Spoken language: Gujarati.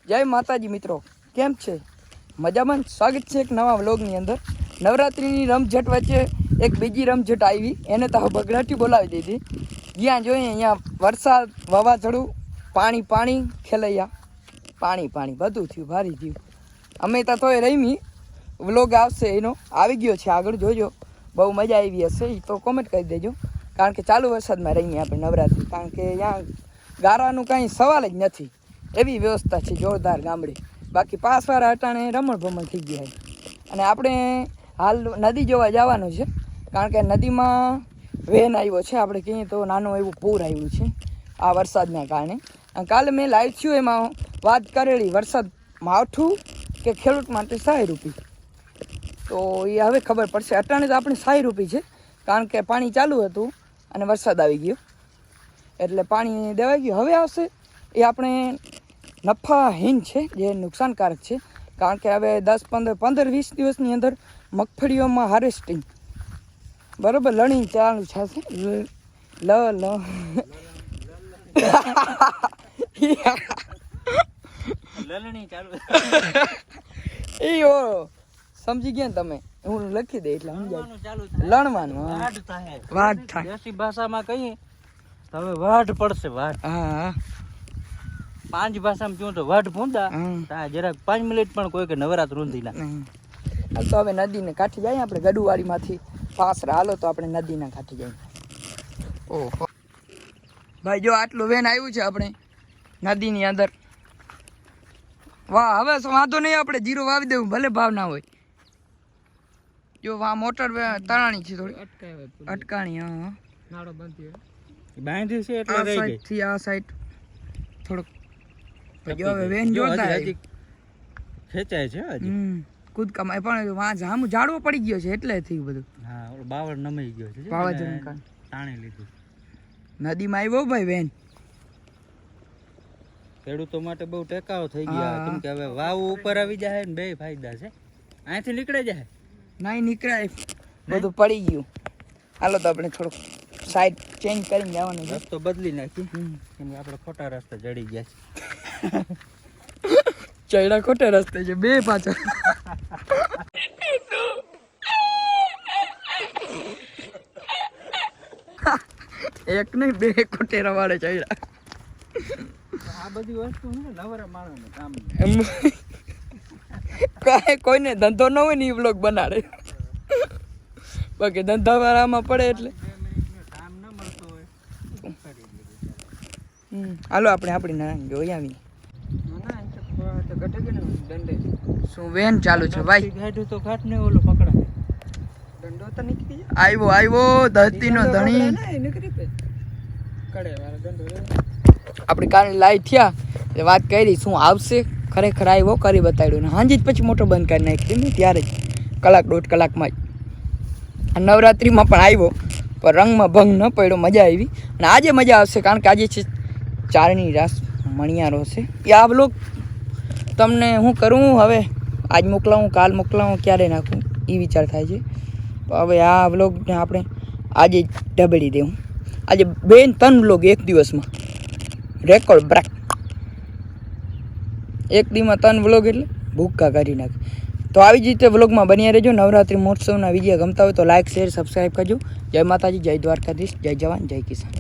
જય માતાજી મિત્રો, કેમ છે? મજામાં? સ્વાગત છે એક નવા વ્લોગની અંદર. નવરાત્રિની રમઝટ વચ્ચે એક બીજી રમઝટ આવી, એને તો બગડાટી બોલાવી દીધી. જ્યાં જોઈએ અહીંયા વરસાદ, વાવાઝોડું, પાણી ખેલૈયા, પાણી બધું થયું, ભારી થયું. અમે તો તોય રમી. વ્લોગ આવશે એનો, આવી ગયો છે આગળ, જોજો. બહુ મજા આવી હશે, એ તો કોમેન્ટ કરી દેજો. કારણ કે ચાલુ વરસાદમાં રહીએ આપણે નવરાત્રિ, કારણ કે અહીંયા ગારાનું કાંઈ સવાલ જ નથી. એવી વ્યવસ્થા છે જોરદાર ગામડે. બાકી પાસવાળા અટાણે રમણ ભમણ થઈ ગયા છે. અને આપણે હાલ નદી જોવા જવાનું છે, કારણ કે નદીમાં વેન આવ્યો છે. આપણે કહીએ તો નાનું એવું પૂર આવ્યું છે આ વરસાદના કારણે. અને કાલે મેં લાઈવ થયું એમાં વાત કરેલી, વરસાદ માવઠું કે ખેડૂત માટે 100 રૂપિયા. તો એ હવે ખબર પડશે. અટાણે તો આપણે 100 રૂપિયા છે, કારણ કે પાણી ચાલુ હતું અને વરસાદ આવી ગયો એટલે પાણી દેવાઈ ગયું. હવે આવશે એ આપણે નફાહીન છે, જે નુકસાનકારક છે. કારણ કે હવે 10-15-20 દિવસની અંદર મગફળીઓમાં હાર્વેસ્ટિંગ બરાબર લણી ચાલુ થશે. સમજી ગયા તમે? હું લખી દે એટલે લણવાનું વાઢ થાય. દેશી ભાષામાં કહીએ તો હવે વાઢ પડશે. વાઢ, હા. પાંચ ભાષામાં કહું તો વાઢ પૂંદા. જરાક 5 મિનિટ પણ કોઈ કે નવરાત રૂંધી ના. તો હવે નદીને કાંઠે જાય આપણે, ગડુવાડીમાંથી પાસરા હાલો તો આપણે નદીના કાંઠે જઈએ. ઓહો ભાઈ, જો આટલું વેન આવ્યું છે આપણે નદીની અંદર. વાહ, હવે વાંધો નહીં, આપણે જીરો વાવી દેવું, ભલે ભાવ ના હોય. જો વા મોટર તરાણી છે, થોડી અટકાણી. હા, નાળો બાંધી છે એટલે રહી ગઈ. થી આ સાઈડ થોડોક જો હવે વેન જોતા ખેંચાય છે હજી. કૂદકામાં પણ વાં જામું ઝાડવો પડી ગયો છે એટલે થયું બધું. હા, બાવળ નમાઈ ગયો છે, વાવાઝોડું કારણે તાણી લીધું. નદીમાં આવ્યો ભાઈ વેન. ખેડૂતો માટે બહુ ટેકાઓ થઈ ગયા, કેમ કે હવે વાવ ઉપર આવી જાય ને બે ફાયદા છે. અહીંથી નીકળે જાય નહીં નીકળાય, બધું પડી ગયું. હાલો તો આપણે થોડુંક સાઈડ ચેન્જ કરીને જવાનું છે. રસ્તો બદલી નાખી, કેમ કે આપણે ખોટા રસ્તે ચડી ગયા છે. ચૈડા ખોટા રસ્તે છે બે પાછળ. એક નહીં, બે ખોટેરા વાળે ચૈડા. આ બધી વસ્તુ નવરા માણસનું કામ. કોઈને ધંધો ન હોય ને એ બ્લોગ બનાડે, બાકી ધંધા વાળામાં પડે એટલે કામ ન મળતો હોય. હાલો આપણે આપણી નાની જોઈ આવી. શું વેન ચાલુ છે ભાઈ? ગાડું તો ઘાટ ને ઓલો પકડા દંડો તો નીકળી આવ્યો ધરતીનો ધણી. આપણે કાલે લાઈવ થયા એટલે વાત કરી શું આવશે, ખરેખર આવ્યો કરી બતાવ્યું ને હાંજી જ પછી મોટો બંધ કરી નાખી ને ત્યારે જ 1-1.5 કલાકમાં જ. નવરાત્રિમાં પણ આવ્યો પણ રંગમાં ભંગ ન પડ્યો, મજા આવી. અને આજે મજા આવશે, કારણ કે આજે છે ચારણી રાસ, મણિયારો છે. એ આ બ્લોગ તમને હું કરું હવે, આજ મોકલાવું, કાલ મોકલાવું, ક્યારે નાખું એ વિચાર થાય છે. હવે આ બ્લોગને આપણે આજે જ ઢબડી દેવું. આજે 2-3 બ્લોગ એક દિવસમાં રેકોર્ડ બ્રેક. એક દીમાં 3 વ્લોગ એટલે ભૂક્કા કરી નાખે. તો આવી જ રીતે વ્લોગમાં બન્યા રહેજો. નવરાત્રિ મહોત્સવના વિડીયો ગમતા હોય તો લાઇક, શેર, સબસ્ક્રાઈબ કરજો. જય માતાજી, જય દ્વારકાધીશ, જય જવાન, જય કિસાન.